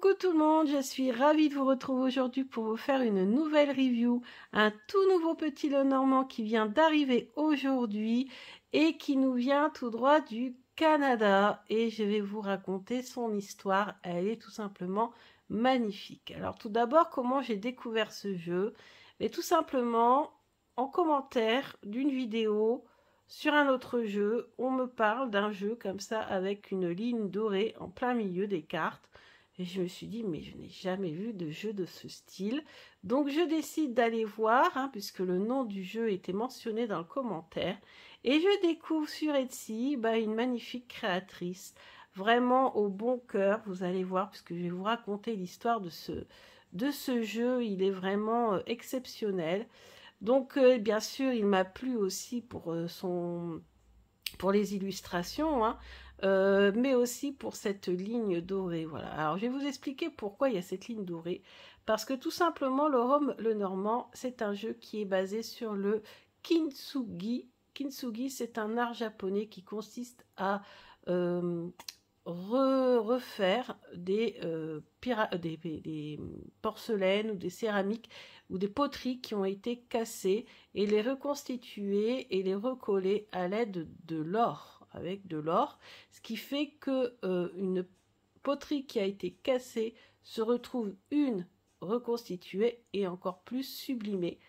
Coucou tout le monde, je suis ravie de vous retrouver aujourd'hui pour vous faire une nouvelle review, un tout nouveau petit Lenormand qui vient d'arriver aujourd'hui et qui nous vient tout droit du Canada et je vais vous raconter son histoire, elle est tout simplement magnifique. Alors tout d'abord, comment j'ai découvert ce jeu? Mais tout simplement, en commentaire d'une vidéo sur un autre jeu, on me parle d'un jeu comme ça avec une ligne dorée en plein milieu des cartes. Et je me suis dit, mais je n'ai jamais vu de jeu de ce style. Donc je décide d'aller voir, puisque le nom du jeu était mentionné dans le commentaire. Et je découvre sur Etsy une magnifique créatrice, vraiment au bon cœur. Vous allez voir, puisque je vais vous raconter l'histoire de ce jeu. Il est vraiment exceptionnel. Donc bien sûr, il m'a plu aussi pour les illustrations, mais aussi pour cette ligne dorée. Voilà. Alors, je vais vous expliquer pourquoi il y a cette ligne dorée. Parce que tout simplement, Lenormand, c'est un jeu qui est basé sur le kintsugi. Kintsugi, c'est un art japonais qui consiste à refaire des porcelaines ou des céramiques ou des poteries qui ont été cassées et les reconstituer et les recoller à l'aide de l'or, avec de l'or, ce qui fait que une poterie qui a été cassée se retrouve reconstituée et encore plus sublimée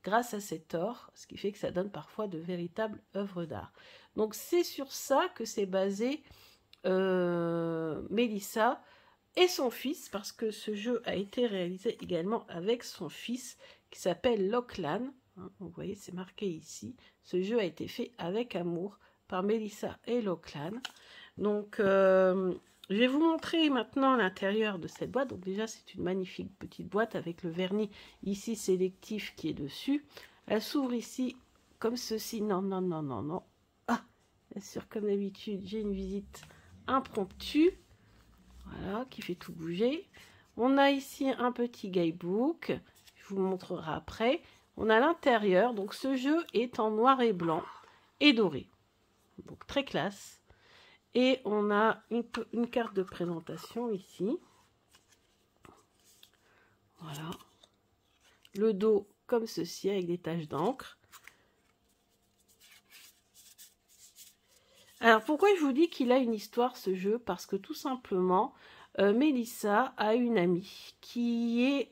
grâce à cet or, ce qui fait que ça donne parfois de véritables œuvres d'art. Donc c'est sur ça que c'est basé Mélissa et son fils, parce que ce jeu a été réalisé également avec son fils qui s'appelle Lachlan. Vous voyez, c'est marqué ici. Ce jeu a été fait avec amour par Mélissa et Lachlan. Donc, je vais vous montrer maintenant l'intérieur de cette boîte. Donc déjà, c'est une magnifique petite boîte avec le vernis ici sélectif qui est dessus. Elle s'ouvre ici comme ceci. Non, non, non, non, non. Ah, bien sûr, comme d'habitude, j'ai une visite impromptue. Voilà, qui fait tout bouger. On a ici un petit guidebook. Je vous montrerai après. On a l'intérieur. Donc, ce jeu est en noir et blanc et doré. Donc, très classe. Et on a une carte de présentation ici. Voilà. Le dos comme ceci avec des taches d'encre. Alors, pourquoi je vous dis qu'il a une histoire, ce jeu? Parce que tout simplement, Mélissa a une amie qui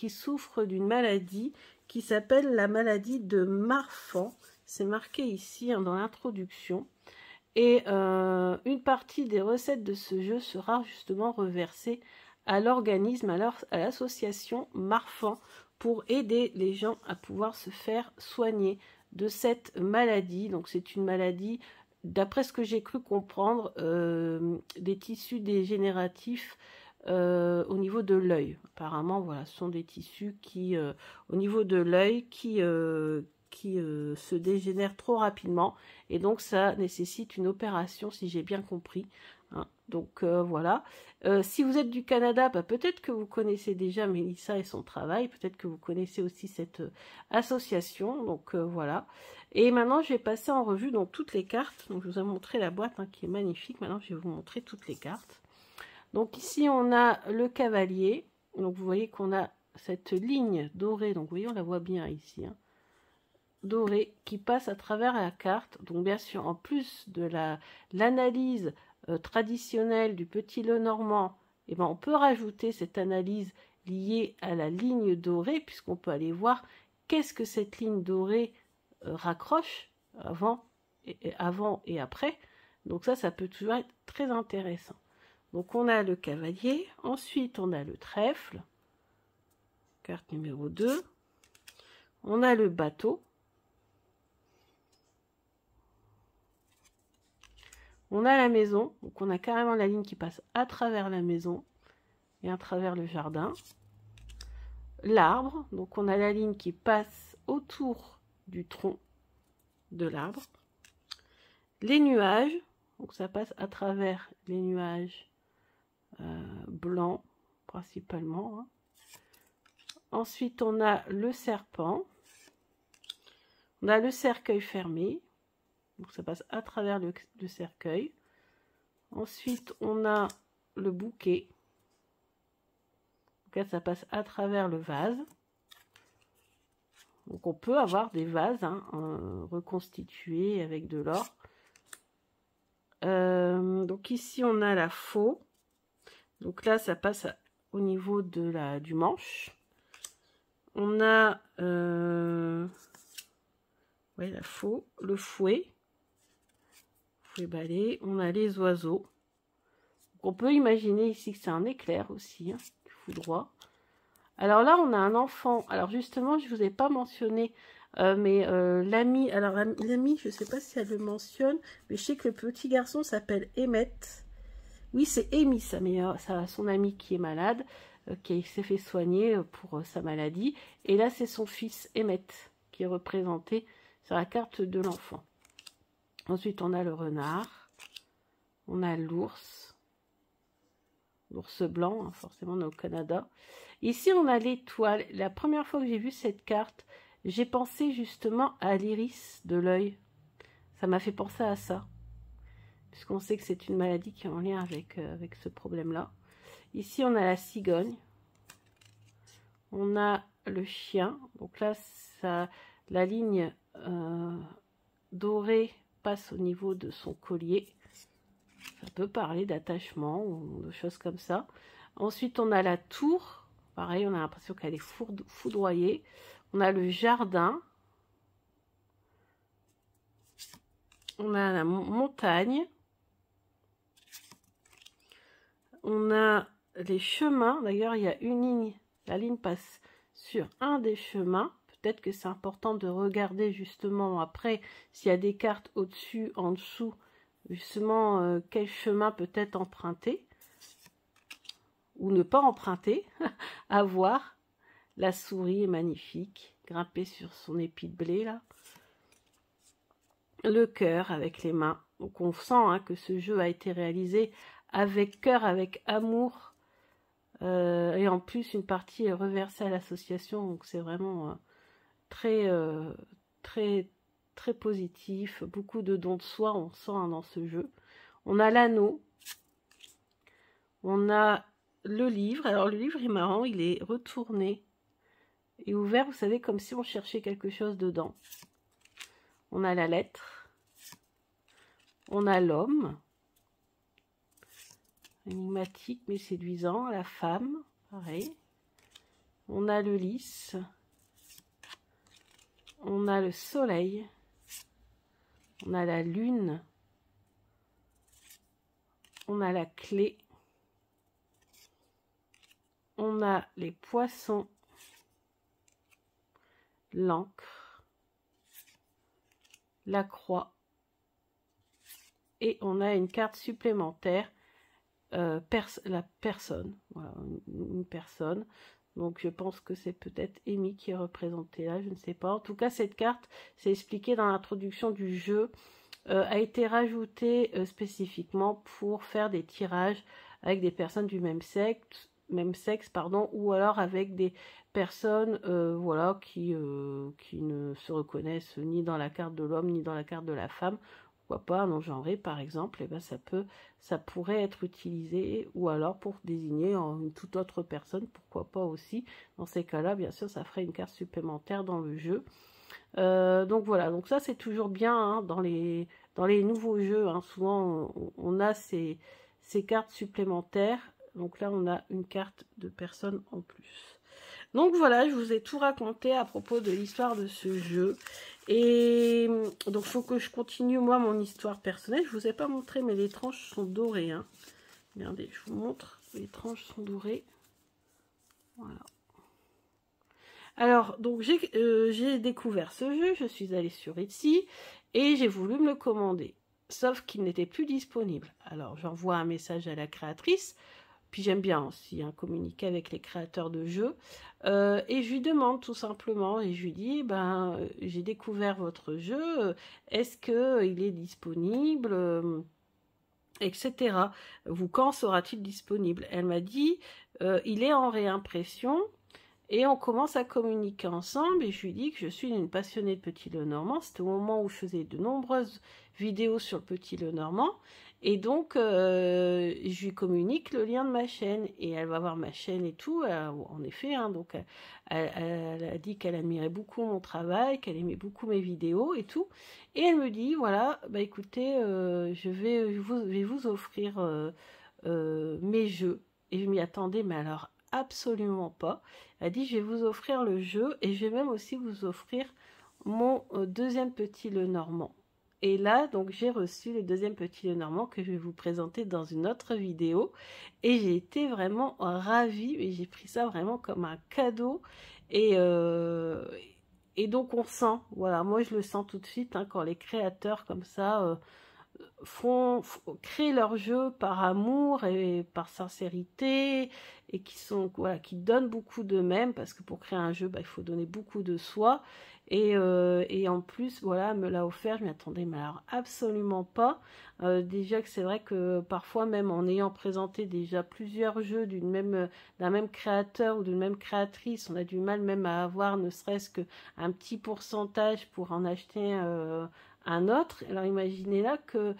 souffre d'une maladie qui s'appelle la maladie de Marfan. C'est marqué ici dans l'introduction. Et une partie des recettes de ce jeu sera justement reversée à l'organisme, à l'association Marfan, pour aider les gens à pouvoir se faire soigner de cette maladie. Donc c'est une maladie, d'après ce que j'ai cru comprendre, des tissus dégénératifs au niveau de l'œil. Apparemment, voilà, ce sont des tissus qui, au niveau de l'œil, qui se dégénèrent trop rapidement. Et donc, ça nécessite une opération, si j'ai bien compris. Donc, voilà. Si vous êtes du Canada, peut-être que vous connaissez déjà Mélissa et son travail. Peut-être que vous connaissez aussi cette association. Donc, voilà. Et maintenant, je vais passer en revue donc toutes les cartes. Donc, je vous ai montré la boîte qui est magnifique. Maintenant, je vais vous montrer toutes les cartes. Donc, ici, on a le cavalier. Donc, vous voyez qu'on a cette ligne dorée. Donc, vous voyez, on la voit bien ici. Dorée qui passe à travers la carte. Donc, bien sûr, en plus de l'analyse traditionnelle du petit Lenormand, on peut rajouter cette analyse liée à la ligne dorée, puisqu'on peut aller voir qu'est-ce que cette ligne dorée raccroche avant et après. Donc ça peut toujours être très intéressant. Donc on a le cavalier, ensuite on a le trèfle, carte numéro 2, on a le bateau, on a la maison, donc on a carrément la ligne qui passe à travers la maison et à travers le jardin. L'arbre, donc on a la ligne qui passe autour du tronc de l'arbre. Les nuages, donc ça passe à travers les nuages blancs principalement. Ensuite on a le serpent, on a le cercueil fermé. Donc ça passe à travers le cercueil. Ensuite, on a le bouquet. Donc là, ça passe à travers le vase. Donc on peut avoir des vases hein, reconstitués avec de l'or. Donc ici, on a la faux. Donc là, ça passe au niveau de du manche. On a ouais, la faux, le fouet balai. On a les oiseaux. Donc, on peut imaginer ici que c'est un éclair aussi, hein, qui foudroie. Alors là, on a un enfant. Alors justement, je ne vous ai pas mentionné, mais l'ami, alors l'ami, je ne sais pas si elle le mentionne, mais je sais que le petit garçon s'appelle Emmett. Oui, c'est Amy, son ami qui est malade, qui s'est fait soigner pour sa maladie. Et là, c'est son fils Emmett qui est représenté sur la carte de l'enfant. Ensuite, on a le renard, on a l'ours blanc, hein, forcément, on est au Canada. Ici, on a l'étoile. La première fois que j'ai vu cette carte, j'ai pensé justement à l'iris de l'œil. Ça m'a fait penser à ça. Puisqu'on sait que c'est une maladie qui est en lien avec ce problème-là. Ici, on a la cigogne. On a le chien. Donc là, la ligne dorée passe au niveau de son collier. Ça peut parler d'attachement ou de choses comme ça. Ensuite, on a la tour. Pareil, on a l'impression qu'elle est foudroyée. On a le jardin. On a la montagne. On a les chemins. D'ailleurs, il y a une ligne. La ligne passe sur un des chemins. Peut-être que c'est important de regarder justement après s'il y a des cartes au-dessus, en dessous, justement quel chemin peut être emprunté ou ne pas emprunter. À voir. La souris est magnifique, grimpée sur son épi de blé là. Le cœur avec les mains. Donc on sent hein, que ce jeu a été réalisé avec cœur, avec amour. Et en plus une partie est reversée à l'association. Donc c'est vraiment très positif. Beaucoup de dons de soi on sent hein, dans ce jeu. On a l'anneau. On a le livre. Alors le livre est marrant, il est retourné et ouvert, vous savez, comme si on cherchait quelque chose dedans. On a la lettre. On a l'homme. Énigmatique mais séduisant. La femme, pareil. On a le lys. On a le soleil. On a la lune. On a la clé. On a les poissons. L'encre. La croix. Et on a une carte supplémentaire. La personne. Voilà, une personne. Donc je pense que c'est peut-être Amy qui est représentée là, je ne sais pas. En tout cas, cette carte, c'est expliqué dans l'introduction du jeu, a été rajoutée spécifiquement pour faire des tirages avec des personnes du même sexe, pardon, ou alors avec des personnes voilà, qui ne se reconnaissent ni dans la carte de l'homme ni dans la carte de la femme. Pourquoi pas, non-genré par exemple, et ben ça pourrait être utilisé, ou alors pour désigner une toute autre personne, pourquoi pas aussi. Dans ces cas-là, bien sûr, ça ferait une carte supplémentaire dans le jeu. Donc voilà, donc ça c'est toujours bien hein, dans les nouveaux jeux, hein, souvent on a ces cartes supplémentaires. Donc là on a une carte de personne en plus. Donc voilà, je vous ai tout raconté à propos de l'histoire de ce jeu. Et donc il faut que je continue moi mon histoire personnelle. Je vous ai pas montré mais les tranches sont dorées. Hein. Regardez, je vous montre, les tranches sont dorées. Voilà. Alors, donc j'ai découvert ce jeu, je suis allée sur Etsy et j'ai voulu me le commander. Sauf qu'il n'était plus disponible. Alors, j'envoie un message à la créatrice. Puis j'aime bien aussi hein, communiquer avec les créateurs de jeux. Et je lui demande tout simplement, et je lui dis, ben, j'ai découvert votre jeu, est-ce qu'il est disponible, etc. Quand sera-t-il disponible? Elle m'a dit, il est en réimpression, et on commence à communiquer ensemble, et je lui dis que je suis une passionnée de Petit Lenormand. C'était au moment où je faisais de nombreuses vidéos sur le Petit Lenormand, Et donc, je lui communique le lien de ma chaîne et elle va voir ma chaîne et tout. En effet, hein, donc elle a dit qu'elle admirait beaucoup mon travail, qu'elle aimait beaucoup mes vidéos et tout. Et elle me dit, voilà, bah écoutez, je vais vous offrir mes jeux. Et je m'y attendais, mais alors absolument pas. Elle a dit, je vais vous offrir le jeu et je vais même aussi vous offrir mon deuxième petit Lenormand. Et là, donc, j'ai reçu le deuxième petit Lenormand que je vais vous présenter dans une autre vidéo. Et j'ai été vraiment ravie, et j'ai pris ça vraiment comme un cadeau. Et, et donc, on sent, voilà, moi je le sens tout de suite, hein, quand les créateurs comme ça créent leur jeu par amour et par sincérité, et qui sont, voilà, qui donnent beaucoup d'eux-mêmes, parce que pour créer un jeu, bah, il faut donner beaucoup de soi. Et en plus, voilà, me l'a offert, je m'y attendais, mais alors absolument pas. Déjà que c'est vrai que parfois, même en ayant présenté déjà plusieurs jeux d'un même créateur ou d'une même créatrice, on a du mal même à avoir ne serait-ce qu'un petit pourcentage pour en acheter un autre. Alors imaginez là que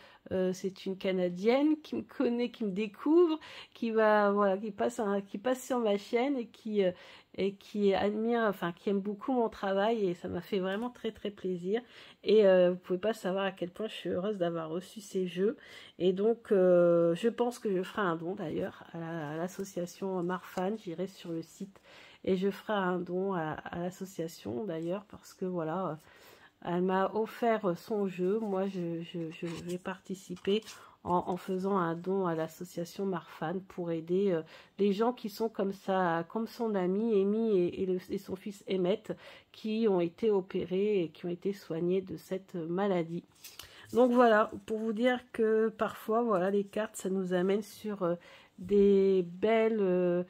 c'est une Canadienne qui me connaît, qui me découvre, qui va, voilà, qui passe sur ma chaîne et qui admire, enfin qui aime beaucoup mon travail, et ça m'a fait vraiment très très plaisir. Et vous pouvez pas savoir à quel point je suis heureuse d'avoir reçu ces jeux. Et donc je pense que je ferai un don d'ailleurs à l'association Marfan. J'irai sur le site et je ferai un don à l'association d'ailleurs, parce que voilà, elle m'a offert son jeu. Moi, je vais participer en faisant un don à l'association Marfan pour aider les gens qui sont comme ça, comme son ami Amy et son fils Emmett, qui ont été opérés et qui ont été soignés de cette maladie. Donc voilà, pour vous dire que parfois, voilà, les cartes, ça nous amène sur des belles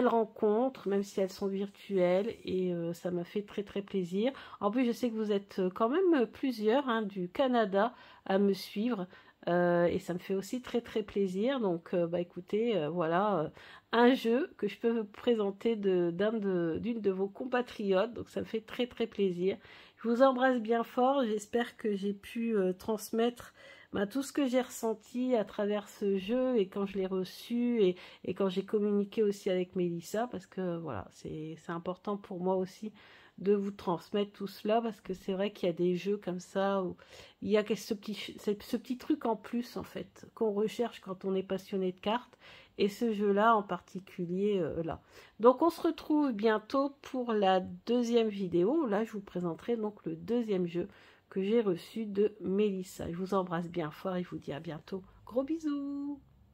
rencontres, même si elles sont virtuelles, et ça m'a fait très très plaisir. En plus, je sais que vous êtes quand même plusieurs, hein, du Canada à me suivre, et ça me fait aussi très très plaisir. Donc, bah écoutez, voilà, un jeu que je peux vous présenter d'une de vos compatriotes, donc ça me fait très très plaisir. Je vous embrasse bien fort, j'espère que j'ai pu transmettre tout ce que j'ai ressenti à travers ce jeu, et quand je l'ai reçu, et quand j'ai communiqué aussi avec Mélissa, parce que voilà, c'est important pour moi aussi de vous transmettre tout cela, parce que c'est vrai qu'il y a des jeux comme ça où il y a ce petit truc en plus en fait qu'on recherche quand on est passionné de cartes, et ce jeu-là en particulier là. Donc on se retrouve bientôt pour la deuxième vidéo. Là, je vous présenterai donc le deuxième jeu que j'ai reçu de Mélissa. Je vous embrasse bien fort et je vous dis à bientôt. Gros bisous!